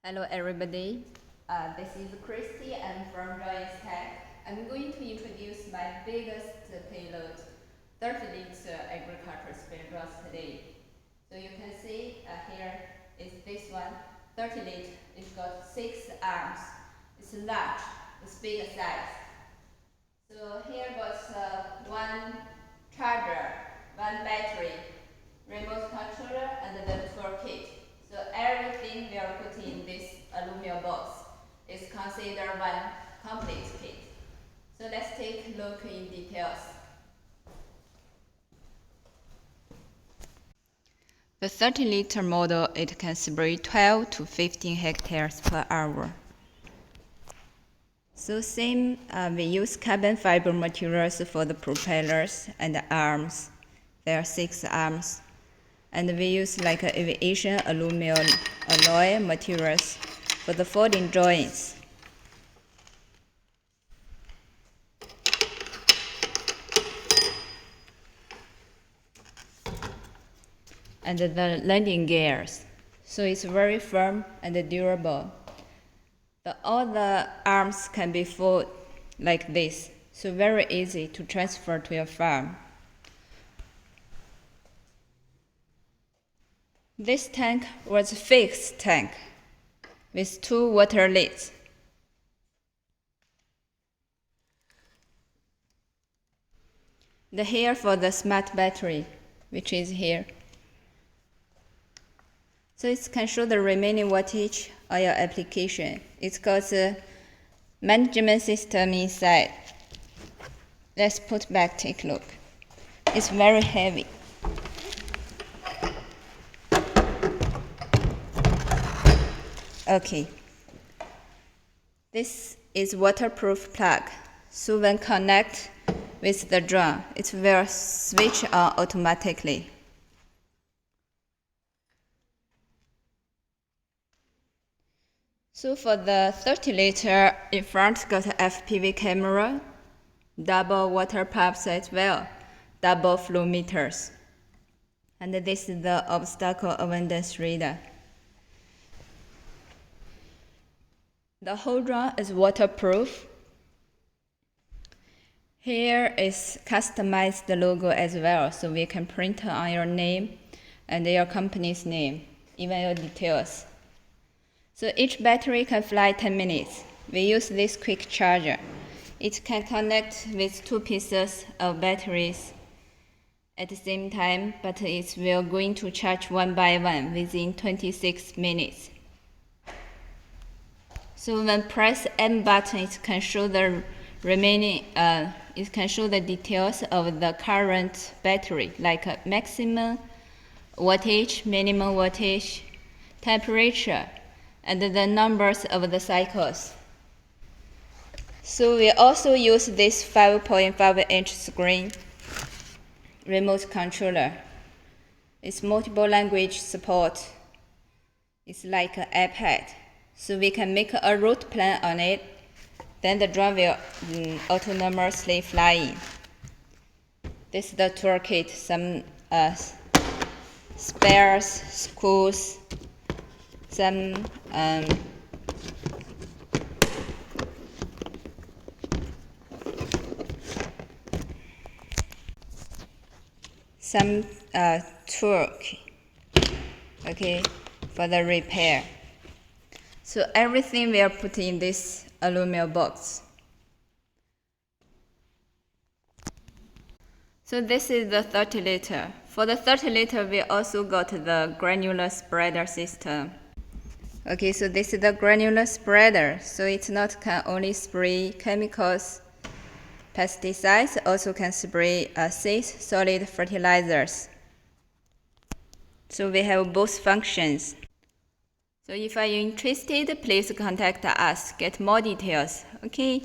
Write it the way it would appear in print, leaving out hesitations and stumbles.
Hello everybody, this is Christy. I'm from Joyance Tech. I'm going to introduce my biggest payload, 30-liter agricultural spray brush today. So you can see here is this one, 30 liter. It's got 6 arms. It's large, it's big size. So here got one charger, one battery, remote controller, and the toolkit. So everything we are putting in this aluminum box is considered one complete kit. So let's take a look in details. The 30-liter model, it can spray 12 to 15 hectares per hour. So same, we use carbon fiber materials for the propellers and the arms. There are 6 arms. And we use like aviation aluminum alloy materials for the folding joints. And the landing gears. So it's very firm and durable. All the arms can be folded like this, so very easy to transfer to your farm. This tank was a fixed tank with 2 water lids. Here for the smart battery, which is here. So it can show the remaining wattage of your application. It's got a management system inside. Let's put back, take a look. It's very heavy. Okay. This is waterproof plug. So when connect with the drum, it will switch on automatically. So for the 30-liter, in front got an FPV camera, double water pumps as well, double flow meters. And this is the obstacle avoidance radar. The whole drum is waterproof. Here is customized logo as well, so we can print on your name and your company's name, even your details. So each battery can fly 10 minutes. We use this quick charger. It can connect with 2 pieces of batteries at the same time, but it will going to charge one by one within 26 minutes. So when press M button, it can show the remaining, it can show the details of the current battery, like maximum wattage, minimum wattage, temperature, and the numbers of the cycles. So we also use this 5.5-inch screen remote controller. It's multiple language support. It's like an iPad. So we can make a route plan on it. Then the drone will autonomously fly in. This is the toolkit, some spares, screws, some tool, okay, for the repair. So everything we are putting in this aluminum box. So this is the 30-liter. For the 30-liter, we also got the granular spreader system. Okay, so this is the granular spreader. So it's not can only spray chemicals, pesticides, also can spray seeds, solid fertilizers. So we have both functions. So if you're interested, please contact us, get more details. Okay.